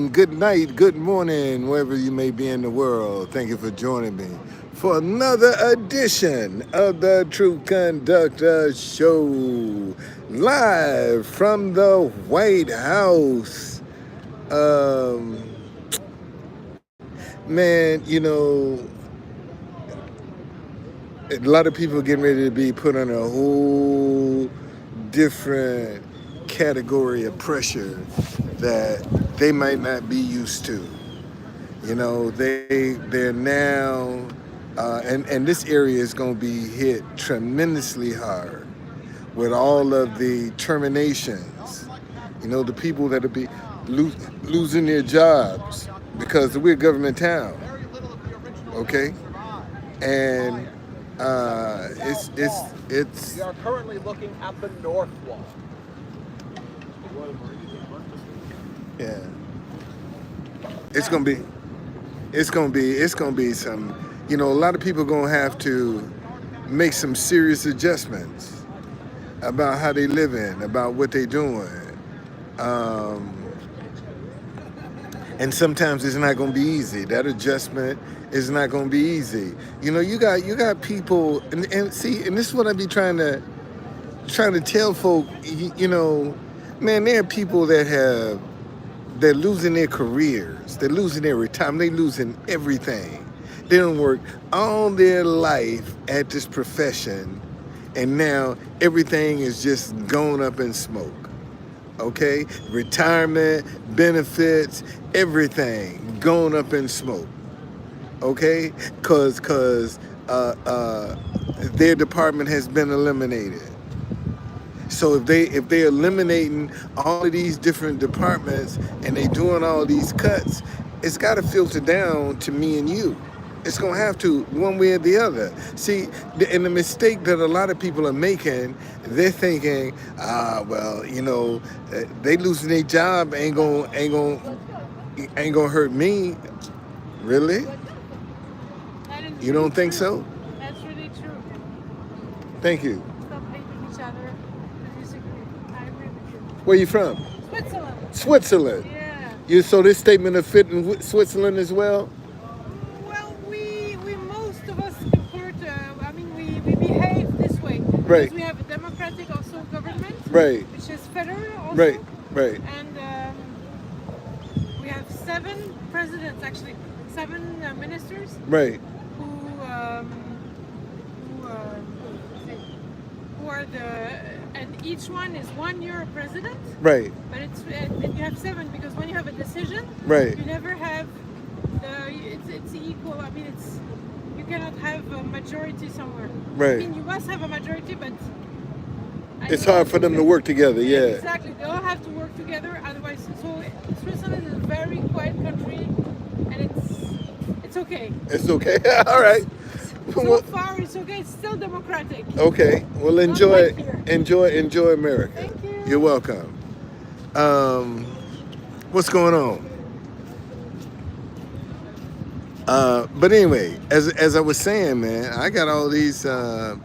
afternoon, good night, good morning, wherever you may be in the world. Thank you for joining me for another edition of the Truth Conductor Show, live from the White House. Um, man, a lot of people getting ready to be put on a whole different category of pressure that they might not be used to. They're now, and this area is going to be hit tremendously hard with all of the terminations. The people that'll be losing their jobs because we're a government town. Okay, and it's. We are currently looking at the north wall. Yeah. It's gonna be some. A lot of people gonna have to make some serious adjustments about how they living, about what they doing, um, and sometimes it's not gonna be easy. That adjustment is not gonna be easy. You got people, and see, and this is what I be trying to tell folk. Man, there are people they're losing their careers. They're losing their retirement. They're losing everything. They don't work all their life at this profession, and now everything is just going up in smoke. Okay? Retirement, benefits, everything going up in smoke. Okay? Because their department has been eliminated. So if they're eliminating all of these different departments and they doing all these cuts, it's got to filter down to me and you. It's gonna have to, one way or the other. See, and the mistake that a lot of people are making, they're thinking, they losing their job ain't gonna hurt me. Really? You don't think so? That's really true. Thank you. Stop hating each other and disagree. I agree with you. Where you from? Switzerland. Switzerland. Yeah. So this statement of fit in Switzerland as well? Well, we most of us support. We behave this way Right. because we have a democratic also government, Right. which is federal also, Right. Right. and we have 7 presidents actually, 7 ministers Right. who are and each one is 1 year president. Right. But you have 7 because when you have a decision, Right. you never have it's equal. You cannot have a majority somewhere. Right. You must have a majority, but It's hard for them to work together. Yeah. Exactly, they all have to work together. Otherwise, so Switzerland is a very quiet country, and it's okay. It's okay. All right. So far, it's okay. It's still democratic. Okay. Well, Not enjoy like here. enjoy America. Thank you. You're welcome. What's going on? But anyway, as I was saying, man, I got all these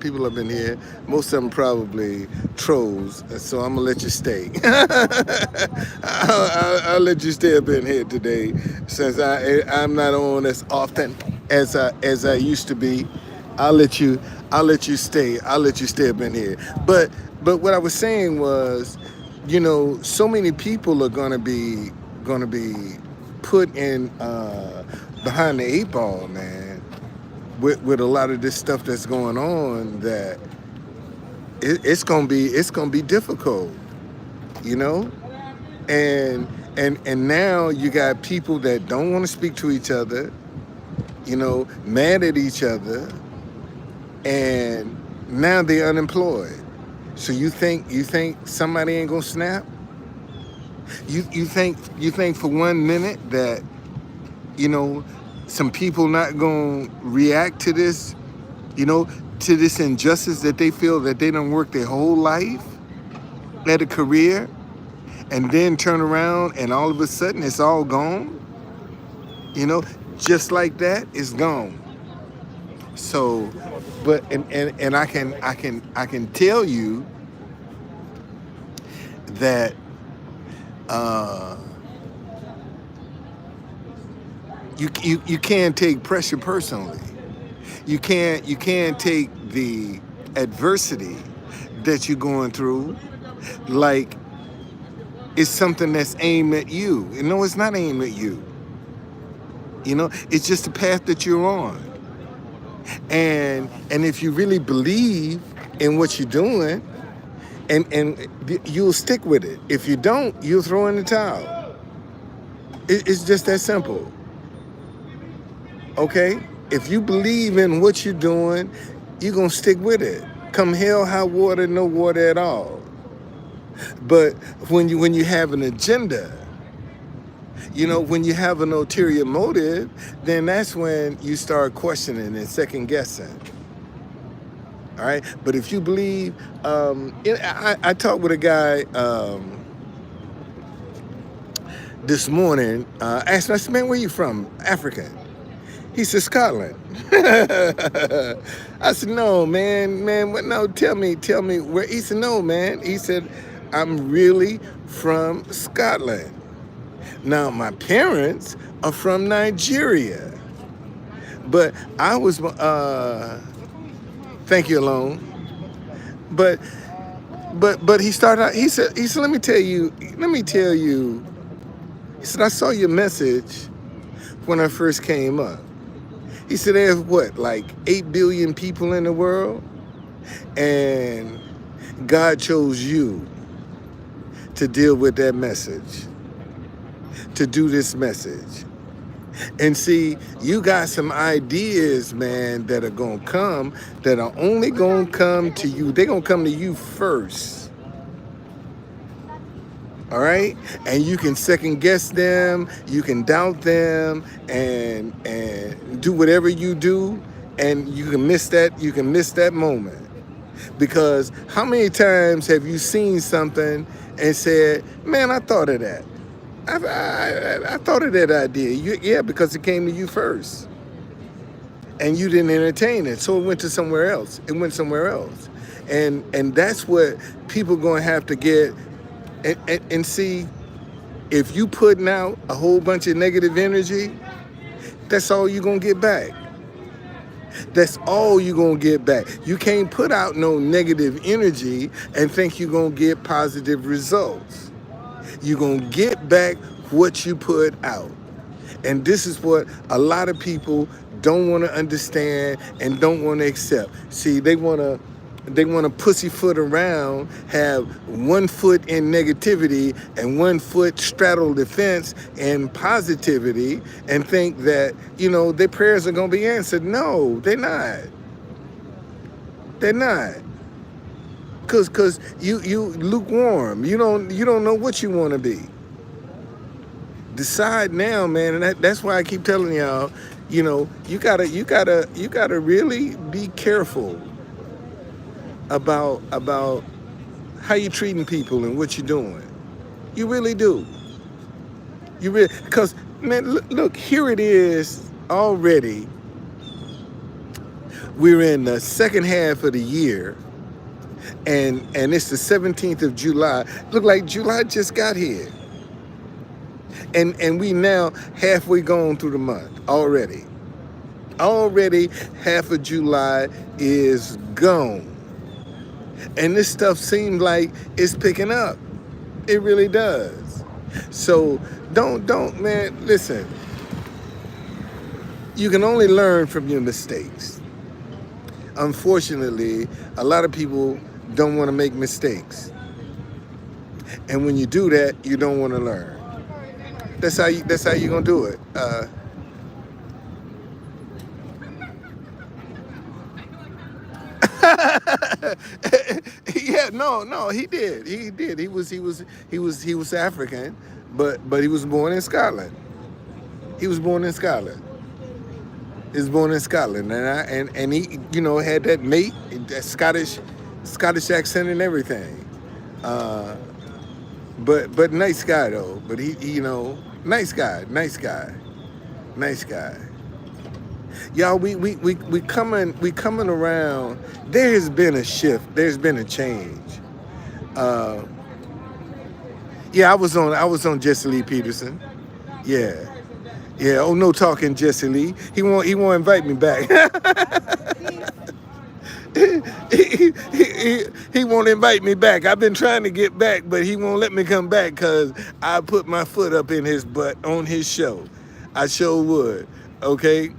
people up in here. Most of them probably trolls, so I'm gonna let you stay. I'll let you stay up in here today, since I'm not on as often as I used to be. I'll let you stay. I'll let you stay up in here. But what I was saying was, so many people are gonna be put in. Behind the 8 ball, man, with a lot of this stuff that's going on, that it's gonna be difficult, and now you got people that don't want to speak to each other, mad at each other, and now they're unemployed. So you think somebody ain't gonna snap? You think for 1 minute that some people not gonna react to this, to this injustice that they feel that they done worked their whole life at a career, and then turn around and all of a sudden it's all gone? Just like that, it's gone. So, but and I can tell you that You can't take pressure personally. You can't take the adversity that you're going through like it's something that's aimed at you. You know, it's not aimed at you. You know, it's just the path that you're on. And if you really believe in what you're doing, and you'll stick with it. If you don't, you'll throw in the towel. It's just that simple. Okay? If you believe in what you're doing, you're gonna stick with it. Come hell, high water, no water at all. But when you have an agenda, you know, when you have an ulterior motive, then that's when you start questioning and second guessing. All right. But if you believe, I talked with a guy this morning. Asked me, I said, man, where you from? African. He said, Scotland. I said, no, man, what? No, tell me where. He said, no, man. He said, I'm really from Scotland. Now, my parents are from Nigeria, but I was, thank you, Alone. But he started out, he said, let me tell you, he said, I saw your message when I first came up. He said, there's what, like 8 billion people in the world? And God chose you to deal with that message, to do this message. And see, you got some ideas, man, that are going to come, that are only going to come to you. They're going to come to you first. All right? And you can second guess them, you can doubt them, and do whatever you do, and you can miss that moment. Because how many times have you seen something and said, man, I thought of that. I thought of that idea. Yeah, because it came to you first. And you didn't entertain it. So it went to somewhere else. It went somewhere else. And that's what people going to have to get. And see, if you putting out a whole bunch of negative energy, that's all you're going to get back. That's all you're going to get back. You can't put out no negative energy and think you're going to get positive results. You're going to get back what you put out. And this is what a lot of people don't want to understand and don't want to accept. See, they want to pussyfoot around, have 1 foot in negativity and 1 foot straddle the fence in positivity and think that, you know, their prayers are going to be answered. No, they're not. They're not. Cause you lukewarm. You don't know what you want to be. Decide now, man, and that's why I keep telling y'all, you know, you gotta really be careful about how you treating people and what you're doing. You really do. You really, because man, look, here it is already. We're in the second half of the year. And it's the 17th of July. Look like July just got here. And we now halfway gone through the month already. Already half of July is gone. And this stuff seems like it's picking up. It really does. So don't, man, listen. You can only learn from your mistakes. Unfortunately, a lot of people don't want to make mistakes. And when you do that, you don't want to learn. That's how you're gonna do it. Yeah, no, he did. He was African, but he was born in Scotland. He was born in Scotland. He was born in Scotland, and he, you know, had that mate, that Scottish accent and everything. But nice guy though. But he, you know, nice guy. Y'all, we coming around. There has been a shift. There's been a change. Yeah, I was on Jesse Lee Peterson. Yeah. Yeah, oh no talking Jesse Lee. He won't invite me back. He won't invite me back. I've been trying to get back, but he won't let me come back because I put my foot up in his butt on his show. I sure would. Okay.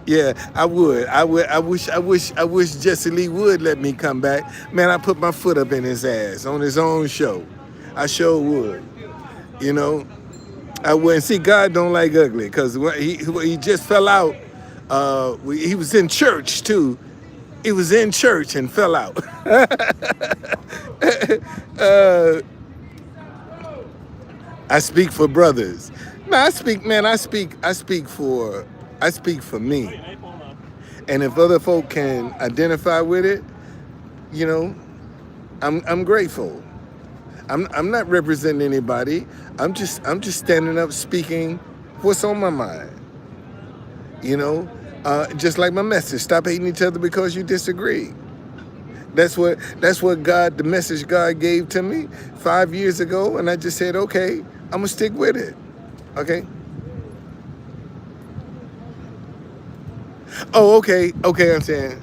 Yeah, I would. I wish Jesse Lee would let me come back. Man, I put my foot up in his ass on his own show. I sure would. You know, I wouldn't see God don't like ugly because he just fell out. He was in church too. He was in church and fell out. I speak for brothers. No, I speak for me. And if other folk can identify with it, you know, I'm grateful. I'm not representing anybody. I'm just standing up speaking what's on my mind. You know, just like my message. Stop hating each other because you disagree. That's what the message God gave to me 5 years ago, and I just said, okay, I'm gonna stick with it. Okay. Oh, okay, okay. I'm saying,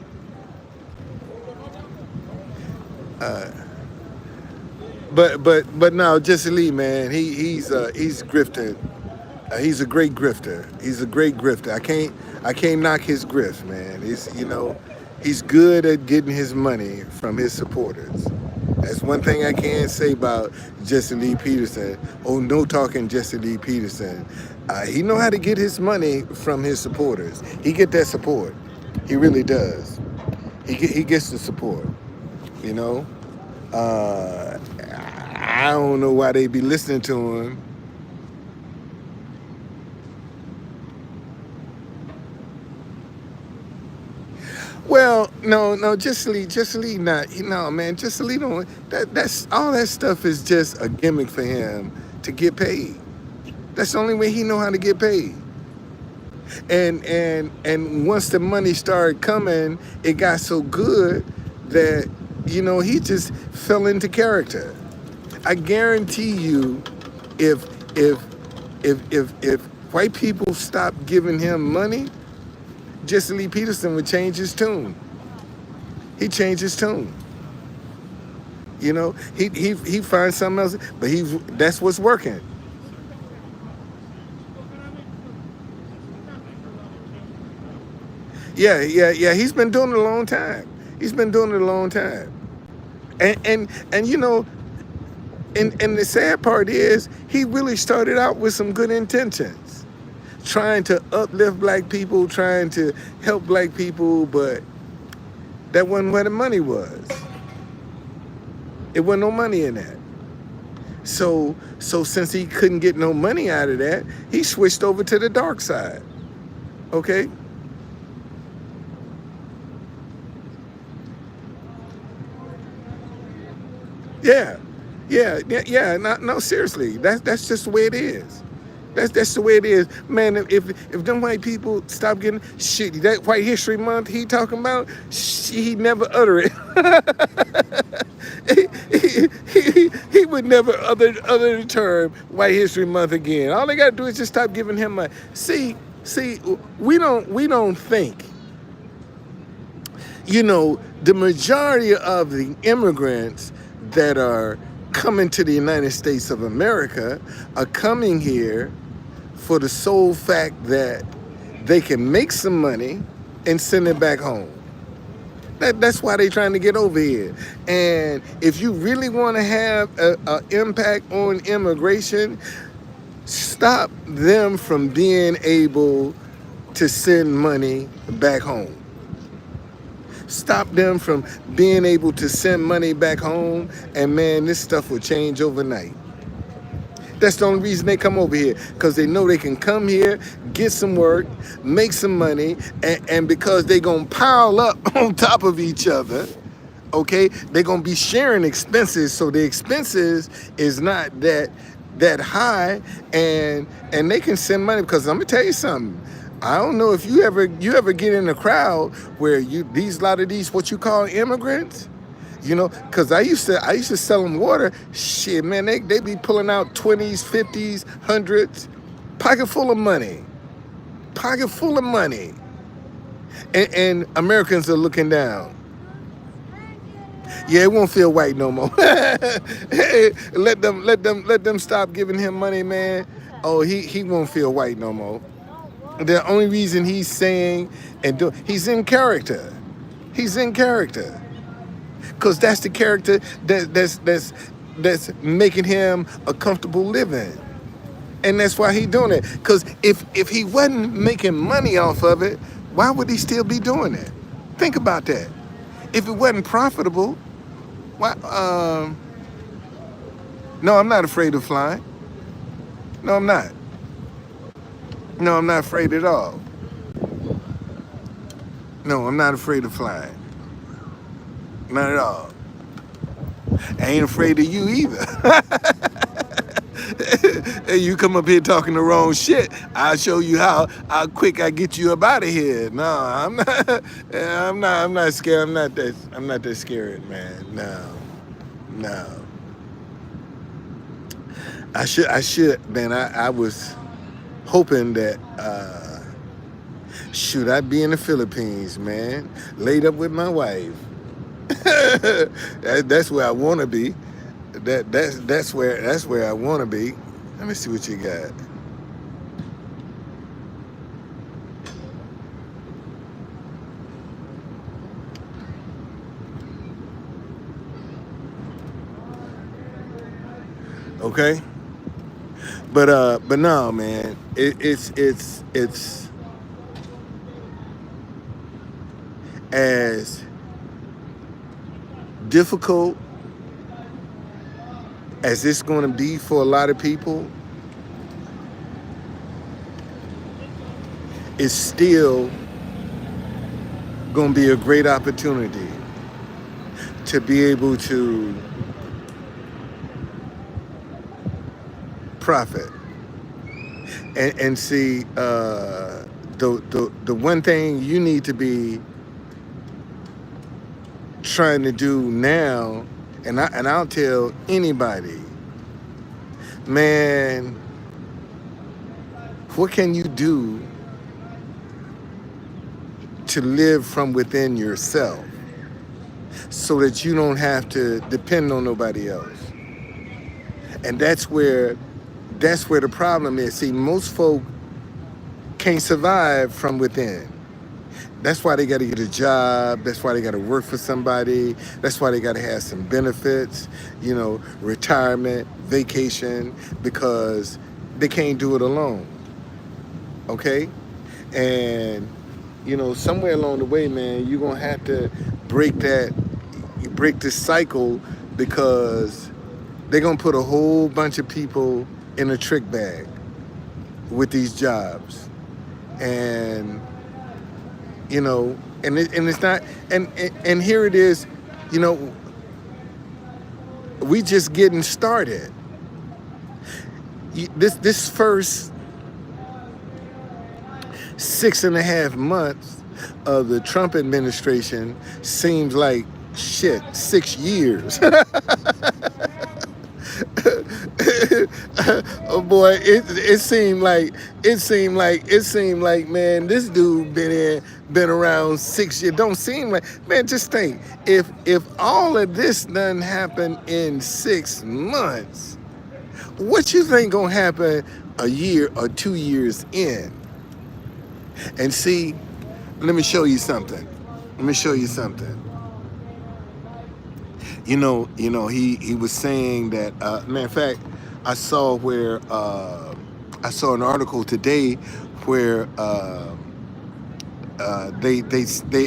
but no, Jesse Lee, man, he's grifting. He's a great grifter. He's a great grifter. I can't knock his grift, man. He's good at getting his money from his supporters. That's one thing I can say about Jesse Lee Peterson. Oh, no talking Jesse Lee Peterson. He know how to get his money from his supporters. He get that support. He really does. He gets the support. You know. I don't know why they be listening to him. Well, no, Jesse Lee, not, man, Jesse Lee don't. That's all that stuff is just a gimmick for him to get paid. That's the only way he know how to get paid. And once the money started coming, it got so good that he just fell into character. I guarantee you, if if if white people stopped giving him money, Jesse Lee Peterson would change his tune. He changed his tune. He finds something else, but that's what's working. Yeah. He's been doing it a long time. He's been doing it a long time. And and the sad part is he really started out with some good intentions, trying to uplift black people, trying to help black people, but that wasn't where the money was. It wasn't no money in that. So since he couldn't get no money out of that, he switched over to the dark side. Okay? Yeah. Yeah. No, seriously. That's just the way it is. That's the way it is, man. If them white people stop getting shit, that White History Month he talking about, he never utter it. he would never utter the term White History Month again. All they gotta do is just stop giving him money. See, we don't think. The majority of the immigrants that are coming to the United States of America are coming here for the sole fact that they can make some money and send it back home. That's why they're trying to get over here. And if you really want to have an impact on immigration, stop them from being able to send money back home. Stop them from being able to send money back home, and man, this stuff will change overnight. That's the only reason they come over here, because they know they can come here, get some work, make some money, and because they're going to pile up on top of each other, okay, they're going to be sharing expenses, so the expenses is not that high, and they can send money, because I'm going to tell you something. I don't know if you ever get in a crowd where lot of these what you call immigrants, because I used to sell them water. Shit, man, they be pulling out 20s, 50s, 100s. pocket full of money, pocket full of money, and Americans are looking down. Yeah, it won't feel white no more. Let them stop giving him money, man. Oh, he won't feel white no more. The only reason he's saying he's in character. He's in character. Because that's the character that's making him a comfortable living. And that's why he's doing it. Because if he wasn't making money off of it, why would he still be doing it? Think about that. If it wasn't profitable, why? No, I'm not afraid of flying. No, I'm not. No, I'm not afraid at all. No, I'm not afraid of flying. Not at all. I ain't afraid of you either. Hey, you come up here talking the wrong shit, I'll show you how quick I get you up out of here. No, I'm not. I'm not scared. I'm not that scared, man. No. I should, man. I was hoping that shoot, I'd be in the Philippines, man, laid up with my wife. That's where I want to be. That's where I want to be. Let me see what you got. Okay, but no, man. It's as difficult as it's going to be for a lot of people. It's still going to be a great opportunity to be able to profit and see the one thing you need to be trying to do now, and I'll tell anybody, man, what can you do to live from within yourself so that you don't have to depend on nobody else? And that's where the problem is. See, most folk can't survive from within. That's why they got to get a job. That's why they got to work for somebody. That's why they got to have some benefits, retirement, vacation, because they can't do it alone. Okay? And, somewhere along the way, man, you're going to have to break this cycle, because they're going to put a whole bunch of people in a trick bag with these jobs. And and it's not, and here it is, we just getting started. This first 6.5 months of the Trump administration seems like 6 years. Oh boy, it seemed like man, this dude been around 6 years. Don't seem like, man, just think, if all of this done happen in 6 months, what you think gonna happen a year or 2 years in? And see, let me show you something. He was saying that, matter of fact, I saw an article today where they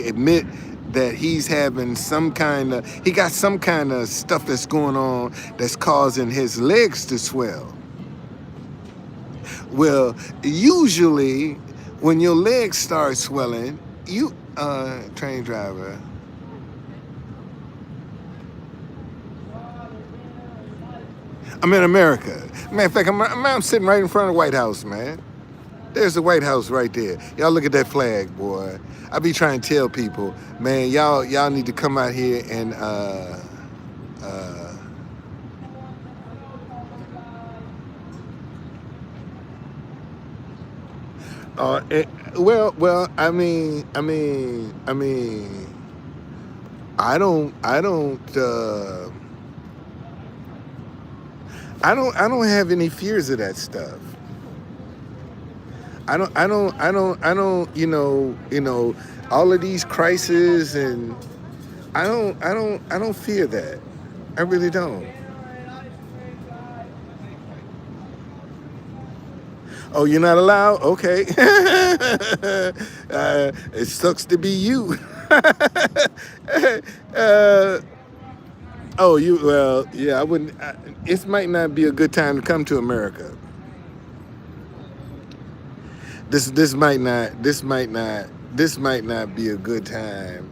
admit that he's having he got some kind of stuff that's going on that's causing his legs to swell. Well, usually when your legs start swelling, train driver. I'm in America. Matter of fact, I'm sitting right in front of the White House, man. There's the White House right there. Y'all look at that flag, boy. I be trying to tell people, man, y'all need to come out here and Eh, well, I don't have any fears of that stuff. All of these crises, and I don't fear that. I really don't. Oh, you're not allowed? Okay. It sucks to be you. uh, well, yeah, I wouldn't. It might not be a good time to come to America. This might not be a good time.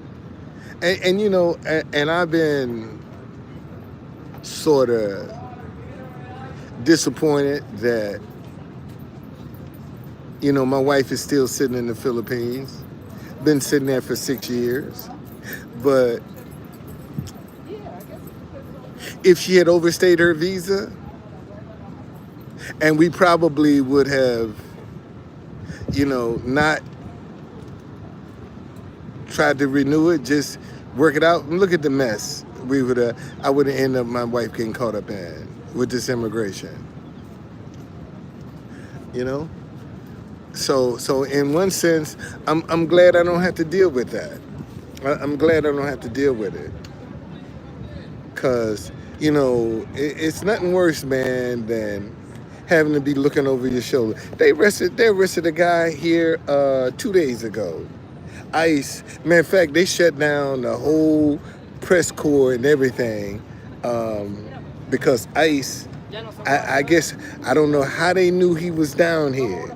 And I've been sort of disappointed that my wife is still sitting in the Philippines. Been sitting there for 6 years. But if she had overstayed her visa, and we probably would have, not tried to renew it, just work it out. And look at the mess I would have ended up my wife getting caught up in with this immigration. So in one sense, I'm glad I don't have to deal with that. I'm glad I don't have to deal with it, cause it's nothing worse, man, than having to be looking over your shoulder. They arrested a guy here 2 days ago. ICE, matter of fact, they shut down the whole press corps and everything, because ICE, I guess, I don't know how they knew he was down here,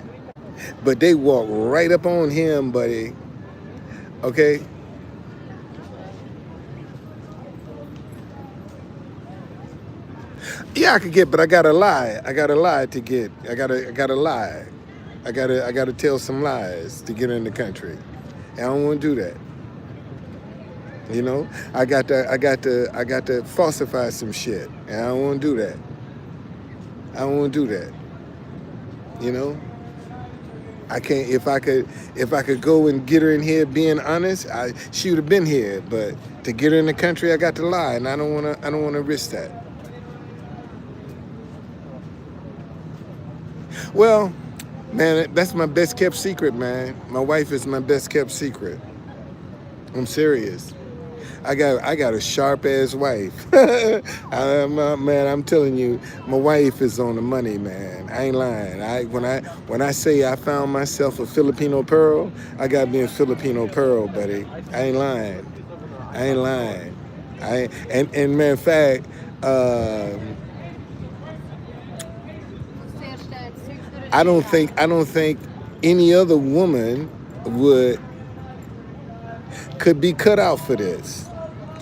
but they walked right up on him, buddy. Okay? Yeah, I could get, but I gotta lie. I gotta lie to get. I gotta lie. I gotta tell some lies to get in the country. And I don't want to do that. I got to falsify some shit, and I don't want to do that. I don't want to do that. I can't. If I could go and get her in here being honest, she would have been here. But to get her in the country, I got to lie, and I don't wanna risk that. Well, man, that's my best kept secret, man. My wife is my best kept secret. I'm serious. I got a sharp ass wife. Man, I'm telling you, my wife is on the money, man. I ain't lying. When I say I found myself a Filipino pearl, I got me a Filipino pearl, buddy. I ain't lying. And matter of fact, I don't think any other woman could be cut out for this.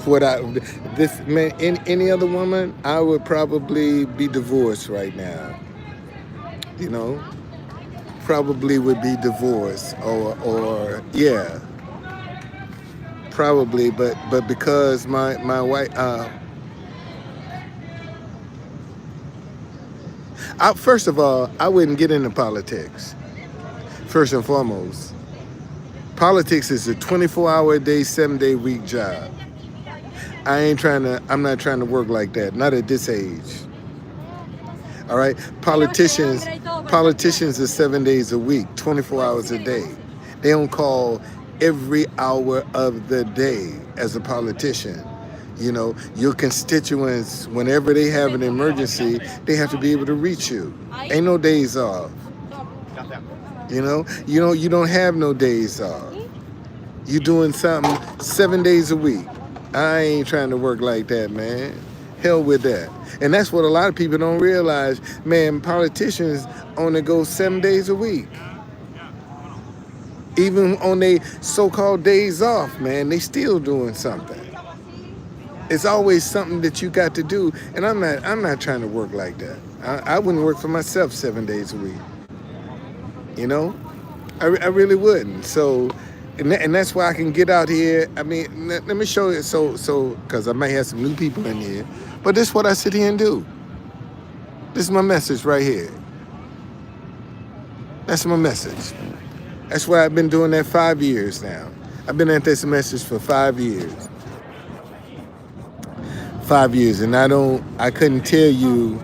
Any other woman, I would probably be divorced right now. Probably would be divorced, or yeah, probably. But because my wife, first of all, I wouldn't get into politics. First and foremost, politics is a 24-hour-a-day, 7-day week job. I'm not trying to work like that. Not at this age. All right? Politicians are 7 days a week, 24 hours a day. They don't call every hour of the day as a politician. Your constituents, whenever they have an emergency, they have to be able to reach you. Ain't no days off. You don't have no days off. You doing something 7 days a week. I ain't trying to work like that, man. Hell with that. And that's what a lot of people don't realize. Man, politicians only go 7 days a week. Even on their so-called days off, man, they still doing something. It's always something that you got to do. And I'm not trying to work like that. I wouldn't work for myself 7 days a week. I really wouldn't. So, and that's why I can get out here. I mean, let me show you. So, because I might have some new people in here, but this is what I sit here and do. This is my message right here. That's my message. That's why I've been doing that 5 years now. I've been at this message for 5 years. 5 years, and I couldn't tell you.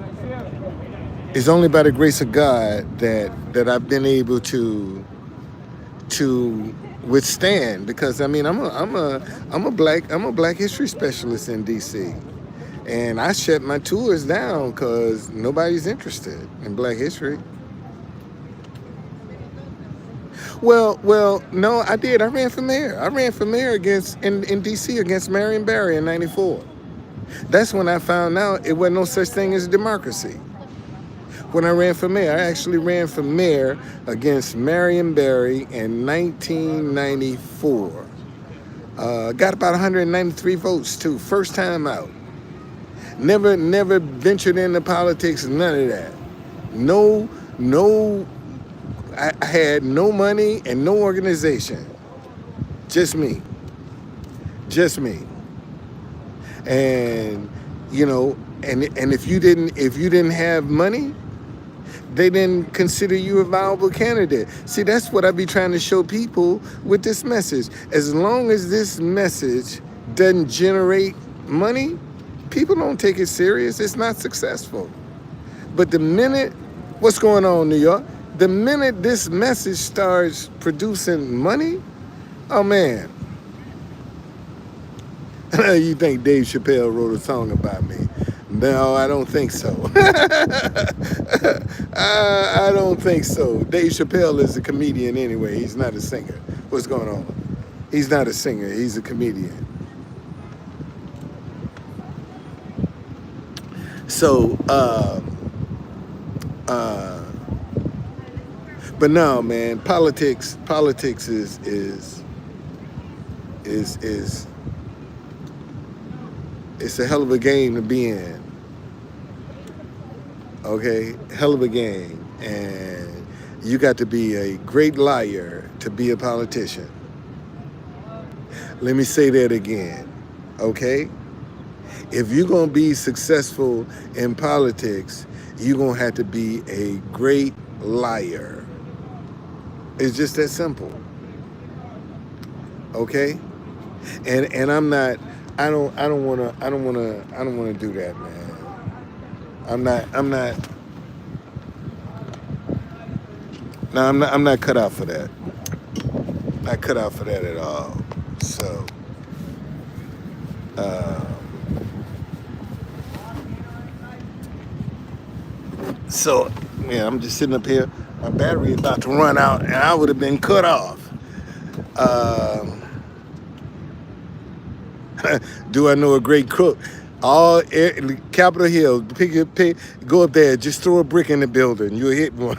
It's only by the grace of God that I've been able to withstand, because I mean I'm a black history specialist in DC, and I shut my tours down because nobody's interested in black history. Well, no, I did. I ran for mayor. I ran for mayor against in DC against Marion Barry in '94. That's when I found out it wasn't no such thing as democracy. When I ran for mayor, I actually ran for mayor against Marion Barry in 1994. Got about 193 votes too. First time out. Never ventured into politics. None of that. No. I had no money and no organization. Just me. Just me. And and if you didn't have money, they didn't consider you a viable candidate. See, that's what I be trying to show people with this message. As long as this message doesn't generate money, people don't take it serious. It's not successful. But the minute, what's going on, New York? The minute this message starts producing money, oh man. You think Dave Chappelle wrote a song about me? No, I don't think so. I don't think so. Dave Chappelle is a comedian anyway. He's not a singer. What's going on? He's not a singer. He's a comedian. So, but no, man, politics is it's a hell of a game to be in. Okay, hell of a game, and you got to be a great liar to be a politician. Let me say that again. Okay, if you're gonna be successful in politics, you're gonna have to be a great liar. It's just that simple. Okay? And I'm not I don't wanna do that, man. I'm not cut out for that. Not cut out for that at all. So yeah, I'm just sitting up here. My battery is about to run out, and I would have been cut off. Do I know a great crook? Capitol Hill, go up there, just throw a brick in the building. You'll hit one.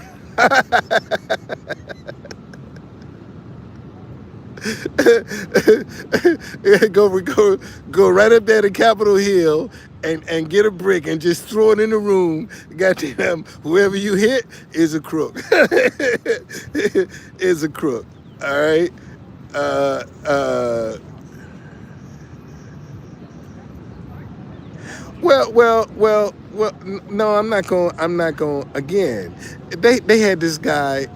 go right up there to Capitol Hill and get a brick and just throw it in the room. Goddamn, whoever you hit is a crook. Is a crook. All right. Well. No, I'm not going. Again, they had this guy,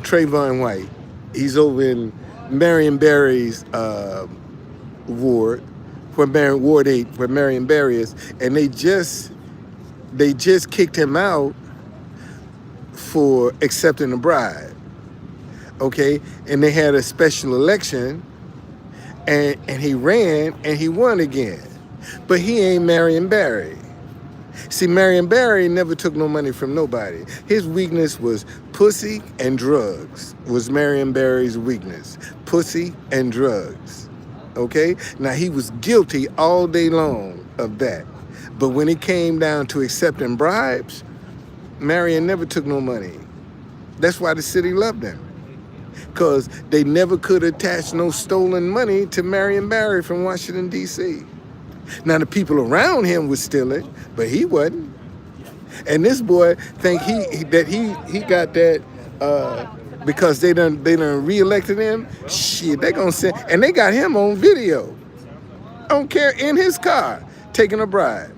Trayvon White. He's over in Marion Barry's ward, Ward 8, where Marion Barry is, and they just kicked him out for accepting a bribe. Okay, and they had a special election, and he ran and he won again, but he ain't Marion Barry. See, Marion Barry never took no money from nobody. His weakness was pussy and drugs. Was Marion Barry's weakness. Pussy and drugs. Okay? Now, he was guilty all day long of that. But when it came down to accepting bribes, Marion never took no money. That's why the city loved him. Because they never could attach no stolen money to Marion Barry from Washington, D.C. Now, the people around him was stealing, but he wasn't. And this boy think he got that because they done reelected him. Shit, they gonna send, and they got him on video. I don't care, in his car taking a bribe.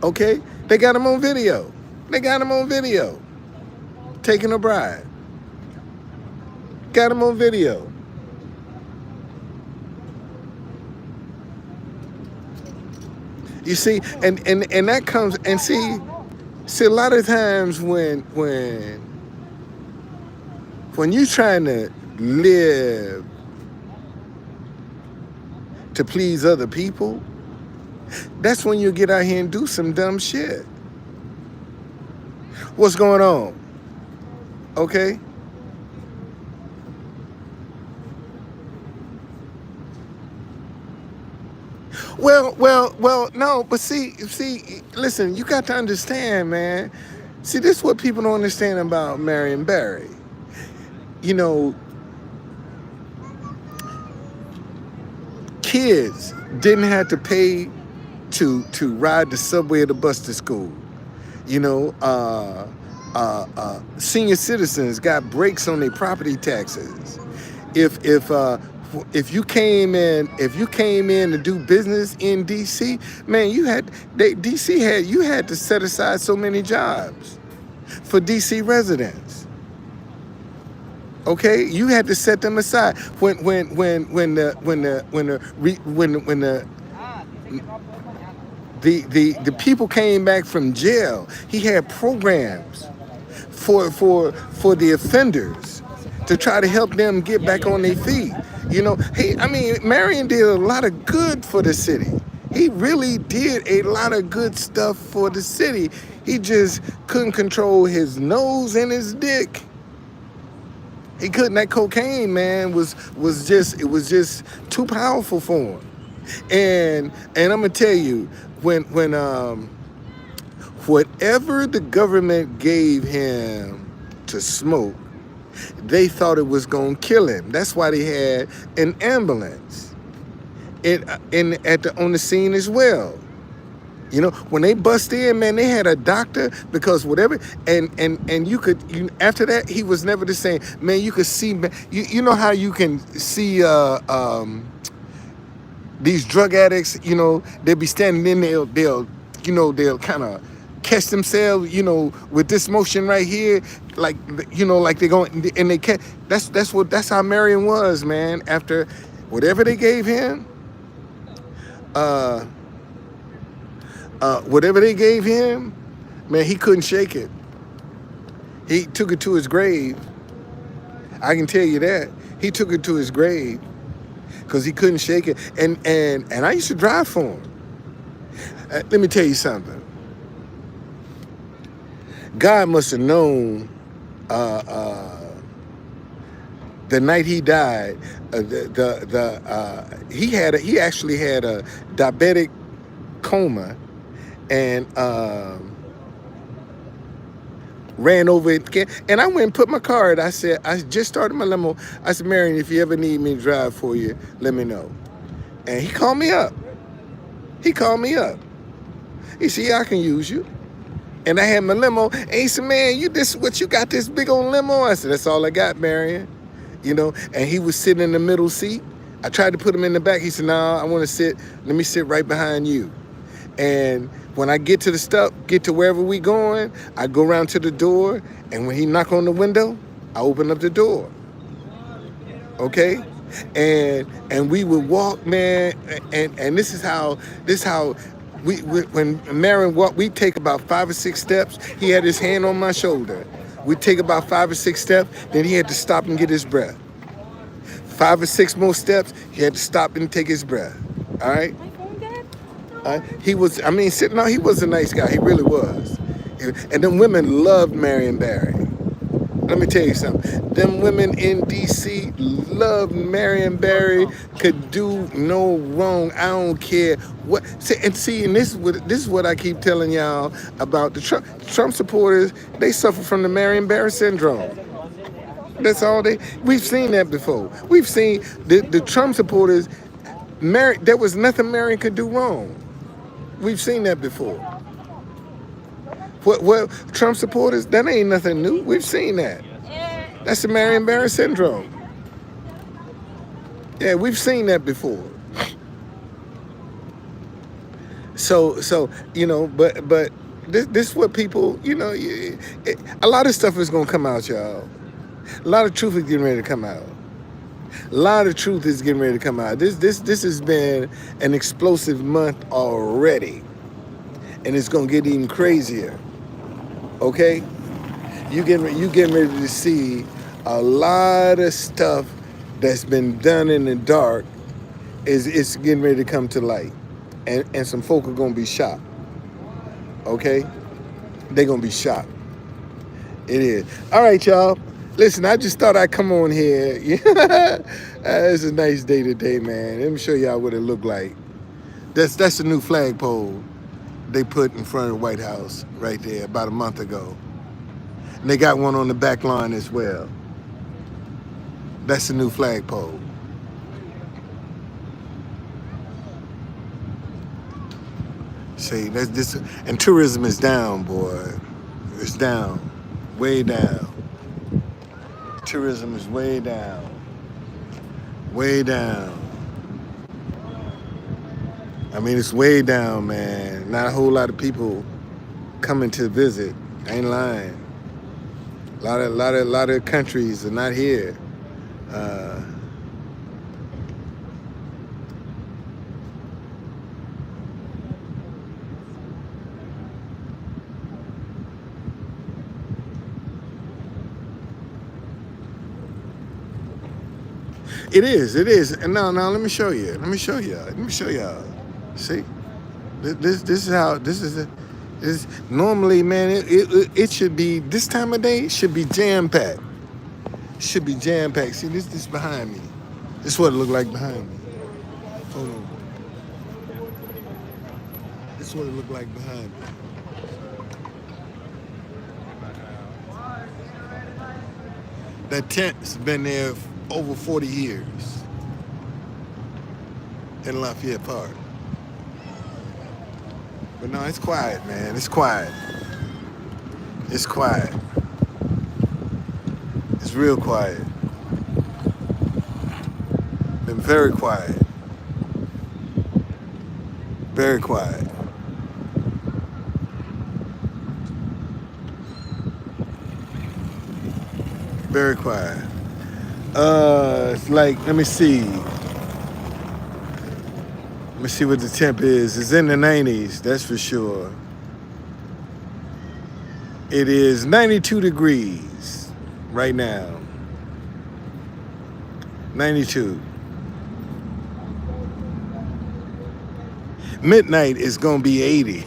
Okay, they got him on video. taking a bribe. Got him on video. You see, and that comes, and see a lot of times when you trying to live to please other people, that's when you get out here and do some dumb shit. What's going on? Okay? Well, no, but see, listen, you got to understand, man. See, this is what people don't understand about Marion Barry. You know, kids didn't have to pay to ride the subway or the bus to school. You know, senior citizens got breaks on their property taxes. If you came in to do business in DC, man, you had to set aside so many jobs for DC residents. Okay, you had to set them aside when the people came back from jail. He had programs for the offenders to try to help them get back on their feet. You know, Marion did a lot of good for the city. He really did a lot of good stuff for the city. He just couldn't control his nose and his dick. He couldn't. That cocaine, man, was just too powerful for him. And I'm gonna tell you, when whatever the government gave him to smoke, they thought it was gonna kill him. That's why they had an ambulance on the scene as well. You know, when they bust in, man, they had a doctor, because whatever, and after that, he was never the same. Man, you could see, you know how you can see these drug addicts, you know, they'll be standing in, they'll kind of catch themselves, you know, with this motion right here, like, you know, like they're going, and they catch, that's how Marion was, man. After whatever they gave him, man, he couldn't shake it. He took it to his grave. I can tell you that. He took it to his grave because he couldn't shake it. And I used to drive for him. Let me tell you something. God must have known the night he died. He actually had a diabetic coma, and ran over it. And I went and put my card. I said, I just started my limo. I said, Marion, if you ever need me to drive for you, let me know. And he called me up. He said, yeah, I can use you. And I had my limo. And he said, man, you got this big old limo? I said, that's all I got, Marion. You know, and he was sitting in the middle seat. I tried to put him in the back. He said, no, let me sit right behind you. And when I get to wherever we going, I go around to the door, and when he knock on the window, I open up the door. Okay? And we would walk, man, and this is how when Marion walked, we take about 5 or 6 steps. He had his hand on my shoulder. We'd take about 5 or 6 steps, then he had to stop and get his breath. 5 or 6 more steps, he had to stop and take his breath. All right? He was a nice guy. He really was. And them women loved Marion Barry. Let me tell you something. Them women in DC loved Marion Barry. Could do no wrong. I don't care what. And this is what I keep telling y'all about the Trump supporters. They suffer from the Marion Barry syndrome. That's all we've seen that before. We've seen the Trump supporters. There was nothing Marion could do wrong. We've seen that before. What Trump supporters, that ain't nothing new. We've seen that. That's the Marion Barry syndrome. Yeah, we've seen that before. So you know, but this what people, a lot of stuff is gonna come out, y'all. A lot of truth is getting ready to come out. A lot of truth is getting ready to come out. This has been an explosive month already, and it's gonna get even crazier. Okay, you getting ready to see a lot of stuff that's been done in the dark. It's getting ready to come to light, and some folk are gonna be shocked. Okay, they're gonna be shocked. It is. All right, y'all. Listen, I just thought I'd come on here. It's a nice day today, man. Let me show y'all what it looked like. That's the new flagpole they put in front of the White House right there about a month ago. And they got one on the back lawn as well. That's the new flagpole. See, that's this, and tourism is down, boy. It's down, way down. Tourism is way down, way down. I mean, it's way down, man. Not a whole lot of people coming to visit. I ain't lying. A lot of countries are not here. It is. And now let me show you. Let me show y'all. See? This is how this is it. Normally, man, it should be this time of day. It should be jam packed. Should be jam packed. See, this behind me. This is what it looked like behind me. Hold on. This is what it looked like behind me. That tent's been there for over 40 years in Lafayette Park. But no, it's quiet, man. It's quiet. It's quiet. It's real quiet. Been very quiet. Very quiet. Very quiet. It's like, let me see. Let me see what the temp is. It's in the 90s, that's for sure. It is 92 degrees right now. 92. Midnight is gonna be 80.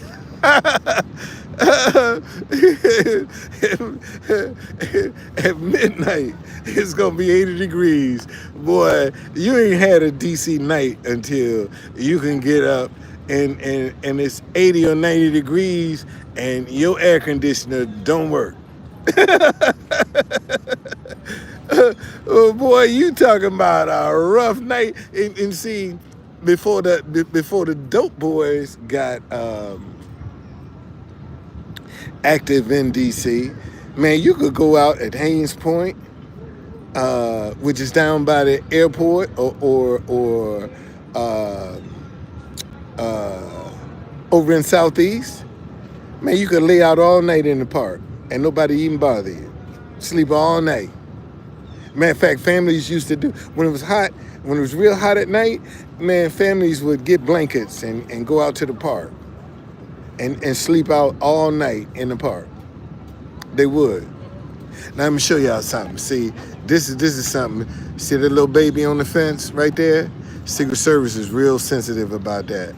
At midnight, it's gonna be 80 degrees. Boy, you ain't had a DC night until you can get up and it's 80 or 90 degrees and your air conditioner don't work. Oh boy, you talking about a rough night. And see, before the dope boys got active in DC, man, you could go out at Haynes Point, which is down by the airport, or over in Southeast. Man, you could lay out all night in the park and nobody even bother you. Sleep all night. Matter of fact, families used to do, when it was hot, when it was real hot at night, man, families would get blankets and go out to the park and sleep out all night in the park. They would. Now I'm gonna show y'all something. See, this is something. See that little baby on the fence right there? Secret Service is real sensitive about that.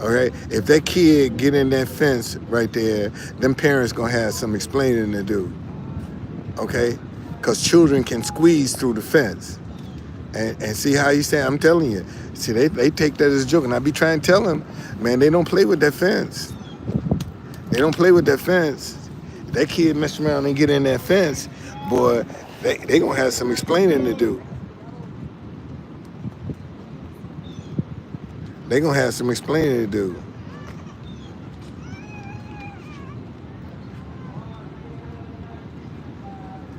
All right, if that kid get in that fence right there, them parents gonna have some explaining to do. Okay, because children can squeeze through the fence. And see how you say, I'm telling you. See, they take that as a joke, and I be trying to tell them, man, they don't play with that fence. They don't play with that fence. That kid mess around and get in that fence, boy, they gonna have some explaining to do. They gonna have some explaining to do.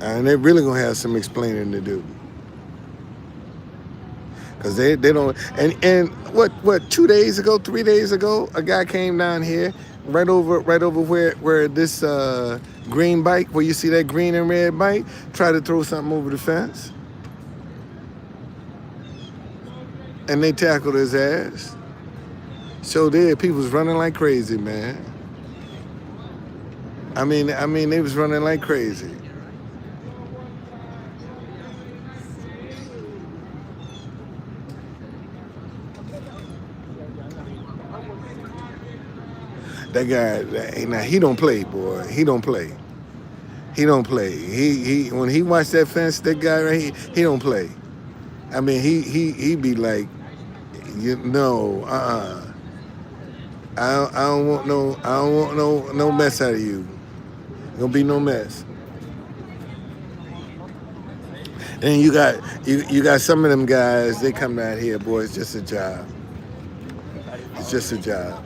And they really gonna have some explaining to do. Cause they don't, and what 2 days ago, 3 days ago, a guy came down here right over where this green bike, where you see that green and red bike, try to throw something over the fence, and they tackled his ass. So there, people was running like crazy, man. I mean, they was running like crazy. That guy, now he don't play, boy. He don't play. He don't play. He when he watched that fence, that guy right here, he don't play. I mean, he be like, you know, I don't want no mess out of you. Gonna be no mess. And you got some of them guys. They come out here, boy. It's just a job. It's just a job.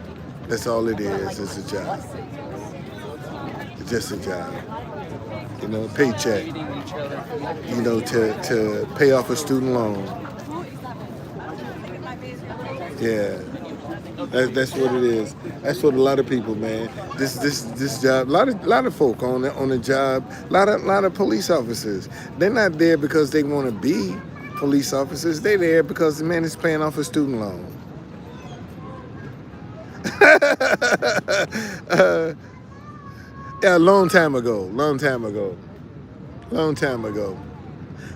That's all it is. It's a job. It's just a job. You know, paycheck. You know, to pay off a student loan. Yeah. That's what it is. That's what a lot of people, man. This job. A lot of folk on the job. A lot of police officers. They're not there because they want to be police officers. They're there because the man is paying off a student loan. Yeah, a long time ago.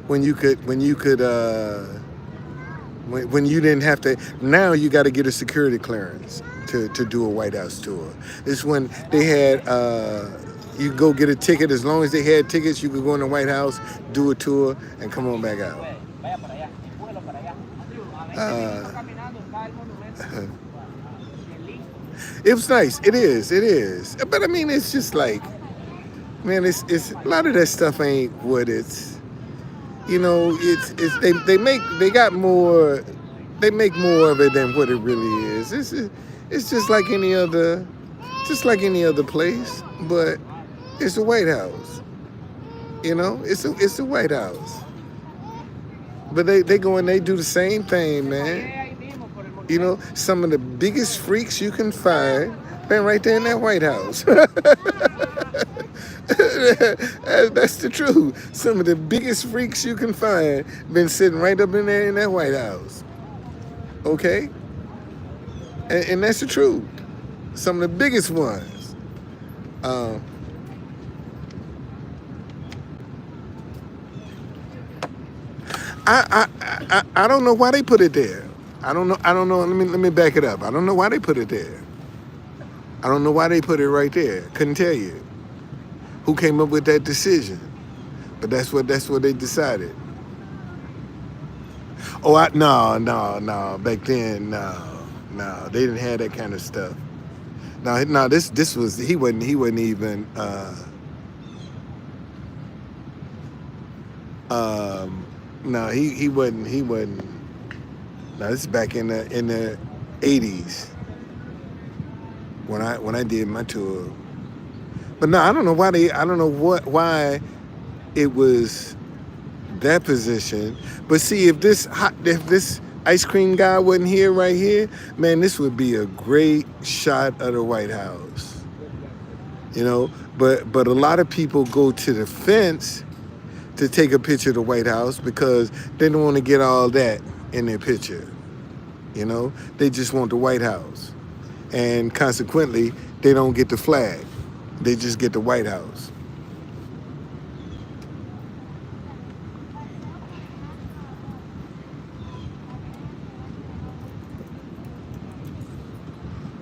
When you could. When you didn't have to, now you got to get a security clearance to do a White House tour. It's when they had, you could go get a ticket. As long as they had tickets, you could go in the White House, do a tour, and come on back out. It was nice. It is. But I mean, it's just like, man, it's a lot of that stuff ain't what it's. You know, they make more of it than what it really is. It's just like any other place, but it's the White House. You know, it's the White House. But they go and they do the same thing, man. You know, some of the biggest freaks you can find been right there in that White House. That's the truth. Some of the biggest freaks you can find been sitting right up in there in that White House. Okay? And that's the truth. Some of the biggest ones. I don't know why they put it there. I don't know. Let me back it up. I don't know why they put it there. I don't know why they put it right there. Couldn't tell you who came up with that decision, but that's what they decided. Oh, no. Back then, no, they didn't have that kind of stuff. No, this was he wasn't even. No, he wasn't. No, this is back in the 80s when I did my tour. But no, I don't know why it was that position. But see, if this ice cream guy wasn't here right here, man, this would be a great shot of the White House. You know, but a lot of people go to the fence to take a picture of the White House because they don't want to get all that in their picture. You know, they just want the White House. And consequently, they don't get the flag. They just get the White House.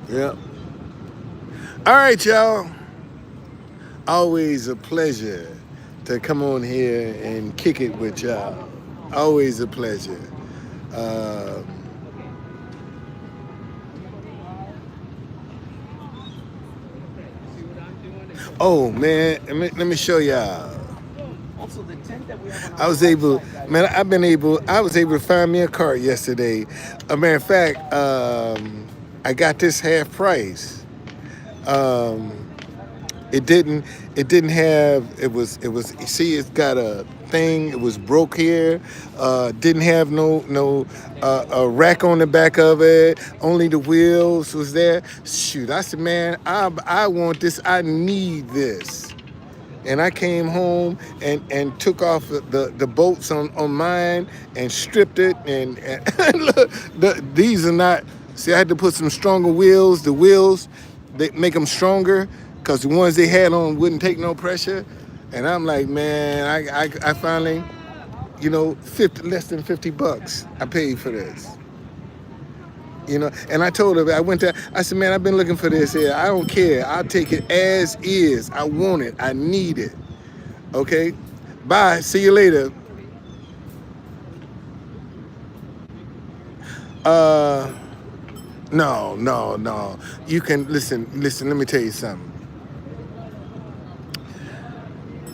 Yep. All right, y'all. Always a pleasure to come on here and kick it with y'all. Always a pleasure. Oh man, let me show y'all. Also, the tent that we have on I was able to find me a cart yesterday. A matter of fact, I got this half price. It didn't. It didn't have. It was. You see, it's got a thing. It was broke here. Didn't have no a rack on the back of it. Only the wheels was there. Shoot, I said, man, I want this. I need this. And I came home and took off the bolts on mine and stripped it. And look, these are not. See, I had to put some stronger wheels. The wheels, they make them stronger because the ones they had on wouldn't take no pressure. And I'm like, man, I finally, 50 less than $50 I paid for this. And I told her, I said, man, I've been looking for this here. I don't care. I'll take it as is. I want it. I need it. Okay? Bye. See you later. No. You can listen, let me tell you something.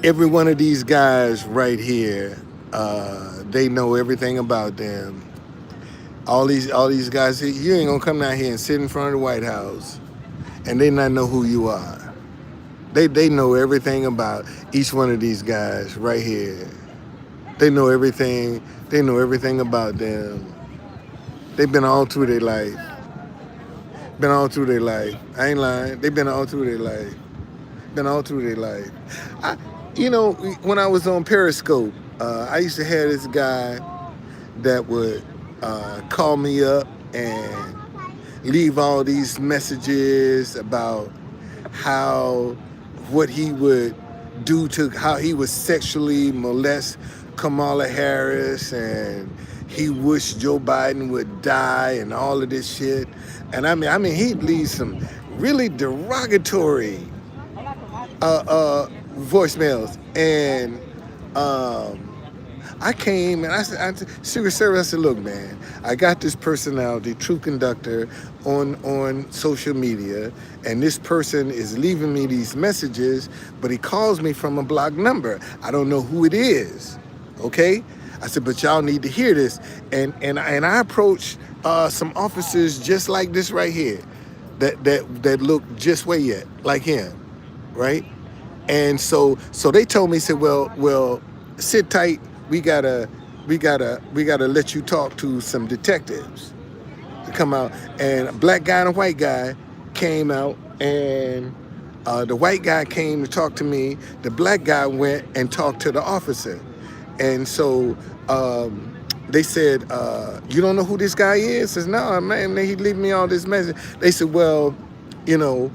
Every one of these guys right here, they know everything about them. All these guys, you ain't gonna come down here and sit in front of the White House and they not know who you are. They know everything about each one of these guys right here. They know everything. They know everything about them. They've been all through their life. Been all through their life. I ain't lying. They've been all through their life. Been all through their life. When I was on Periscope, I used to have this guy that would call me up and leave all these messages about what he would do to, how he would sexually molest Kamala Harris, and he wished Joe Biden would die and all of this shit. And I mean, he'd leave some really derogatory voicemails. And I came and I said, Secret Service, I said, look, man, I got this personality, Truth Conductor, on social media, and this person is leaving me these messages, but he calls me from a blocked number. I don't know who it is, okay? I said, but y'all need to hear this. And I approached some officers just like this right here, that look just like him, right? And so they told me, said, well, sit tight. We gotta let you talk to some detectives to come out. And a black guy and a white guy came out, and the white guy came to talk to me. The black guy went and talked to the officer. And so they said, you don't know who this guy is? I says, no, man, he leave me all this message. They said, well, you don't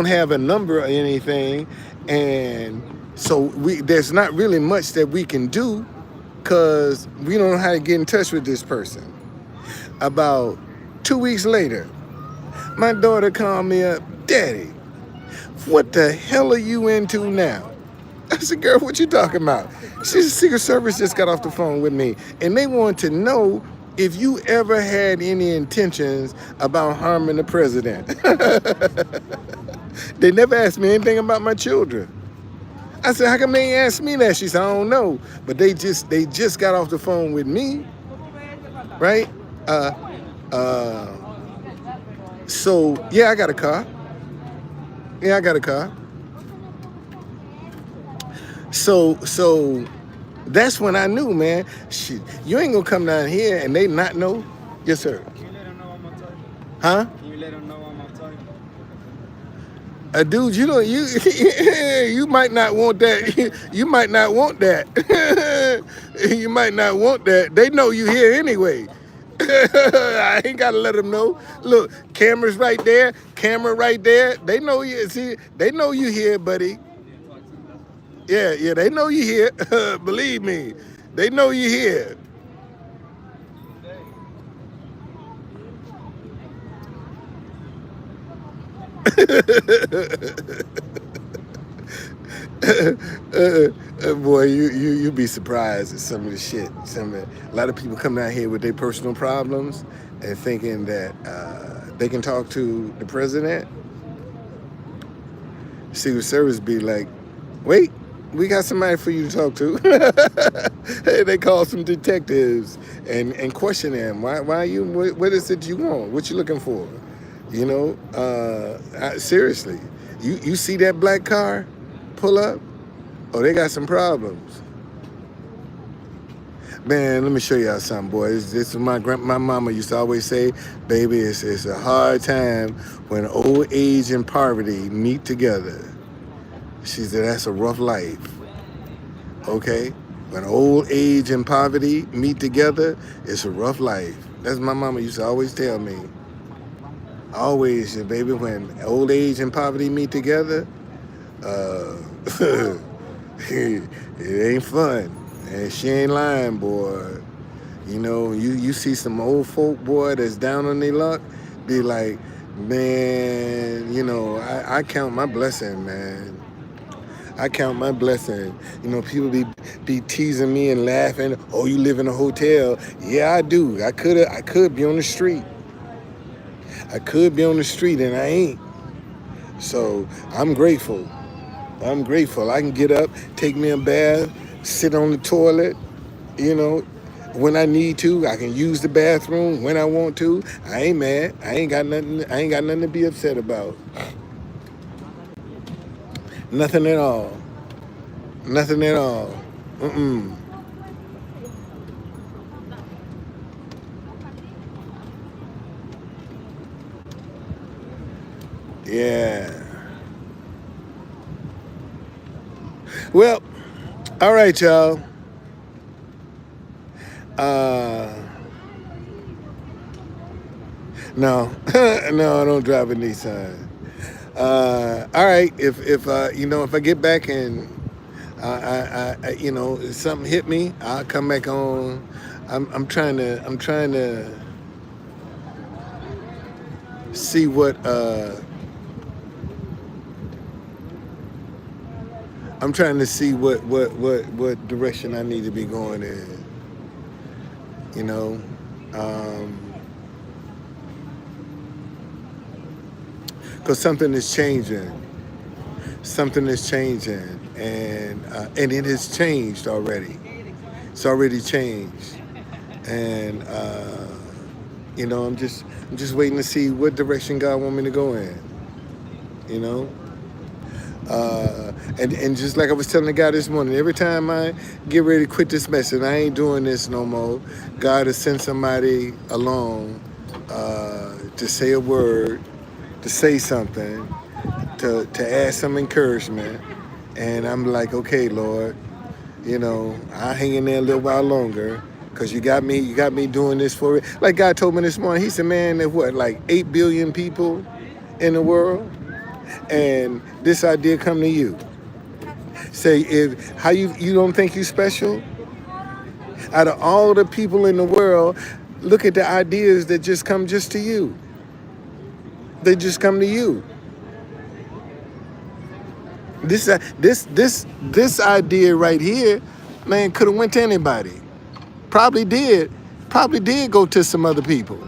have a number or anything, and so there's not really much that we can do because we don't know how to get in touch with this person. About 2 weeks later, my daughter called me up, Daddy, what the hell are you into now? I said, girl, what you talking about? She said, Secret Service just got off the phone with me, and they want to know if you ever had any intentions about harming the president. They never asked me anything about my children. I said, how come they ain't asked me that? She said, I don't know. But they just got off the phone with me, right? So yeah, I got a car. So that's when I knew, man, shit, you ain't gonna come down here and they not know. Yes, sir. Can you let them know one more time? Huh? Can you let them know one more time? Dude, you might not want that. You might not want that. You might not want that. They know you here anyway. I ain't gotta let them know. Look, camera right there. They know you. See, they know you here, buddy. Yeah, they know you here. Believe me, they know you here. Boy, you be surprised at some of the shit. A lot of people come down here with their personal problems and thinking that they can talk to the president. Secret Service be like, wait, we got somebody for you to talk to. They call some detectives and question them. Why you? What is it you want? What you looking for? You know, seriously, you see that black car pull up? Oh, they got some problems. Man, let me show y'all something, boys. This is my mama used to always say, baby, it's a hard time when old age and poverty meet together. She said, that's a rough life. Okay? When old age and poverty meet together, it's a rough life. That's what my mama used to always tell me. Always, baby, when old age and poverty meet together, uh, it ain't fun. And she ain't lying, boy. You know, you see some old folk, boy, that's down on their luck, be like, man, you know, I count my blessing, man. I count my blessing. You know, people be teasing me and laughing. Oh, you live in a hotel? Yeah, I do. I could be on the street. I could be on the street, and I ain't. So I'm grateful. I'm grateful. I can get up, take me a bath, sit on the toilet. You know, when I need to, I can use the bathroom when I want to. I ain't mad. I ain't got nothing. I ain't got nothing to be upset about. Nothing at all. Nothing at all. Mm-mm. Yeah. Well, all right, y'all. Uh, no, no, I don't drive a Nissan. All right, if you know, if I get back and you know, if something hit me, I'll come back on. I'm trying to see what I'm trying to see what direction I need to be going in. You know, because something is changing. Something is changing, and it has changed already. It's already changed, and you know, I'm just waiting to see what direction God want me to go in. You know, and just like I was telling the guy this morning, every time I get ready to quit this mess and I ain't doing this no more, God has sent somebody along to say a word, to say something, to add some encouragement, and I'm like, okay, Lord, you know, I'll hang in there a little while longer. Cause you got me doing this for it. Like God told me this morning, he said, man, there's what, like 8 billion people in the world? And this idea come to you. Say, if how you don't think you special? Out of all the people in the world, look at the ideas that just come just to you. They just come to you. This idea right here, man, could have went to anybody. Probably did. Probably did go to some other people.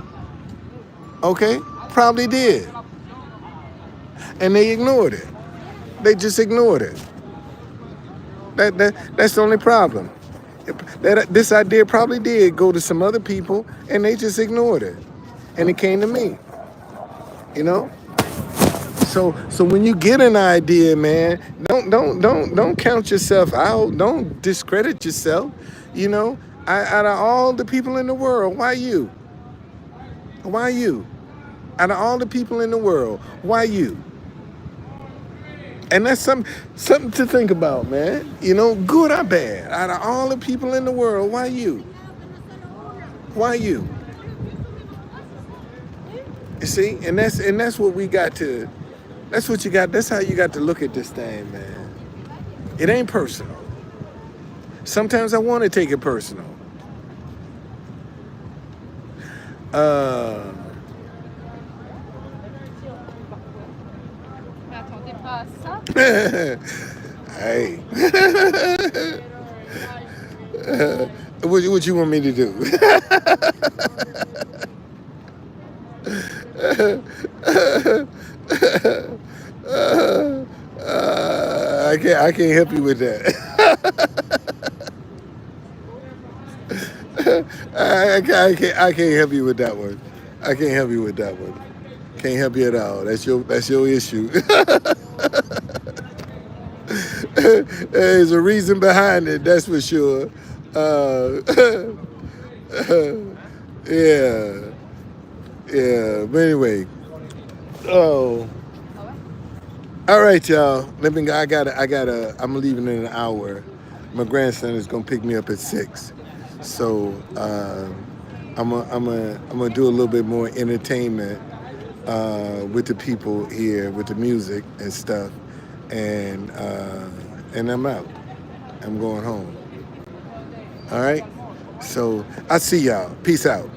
Okay? Probably did. And they ignored it. They just ignored it. That's the only problem. This idea probably did go to some other people, and they just ignored it, and it came to me. You know. So when you get an idea, man, don't count yourself out. Don't discredit yourself. You know. Out of all the people in the world, why you? Why you? Out of all the people in the world, why you? And that's something to think about, man. You know, good or bad. Out of all the people in the world, why you? Why you? You see, and that's what we got to. That's what you got. That's how you got to look at this thing, man. It ain't personal. Sometimes I want to take it personal. M'attendez pas à ça. Hey, what you want me to do? I can't help you with that. I can't help you with that one. I can't help you with that one. Can't help you at all. That's your issue. There's a reason behind it, that's for sure. Uh, yeah, yeah. But anyway, oh, all right, y'all. Let me go. I'm leaving in an hour. My grandson is gonna pick me up at 6, so I'm gonna do a little bit more entertainment with the people here, with the music and stuff, and I'm out. I'm going home. All right. So I see y'all. Peace out.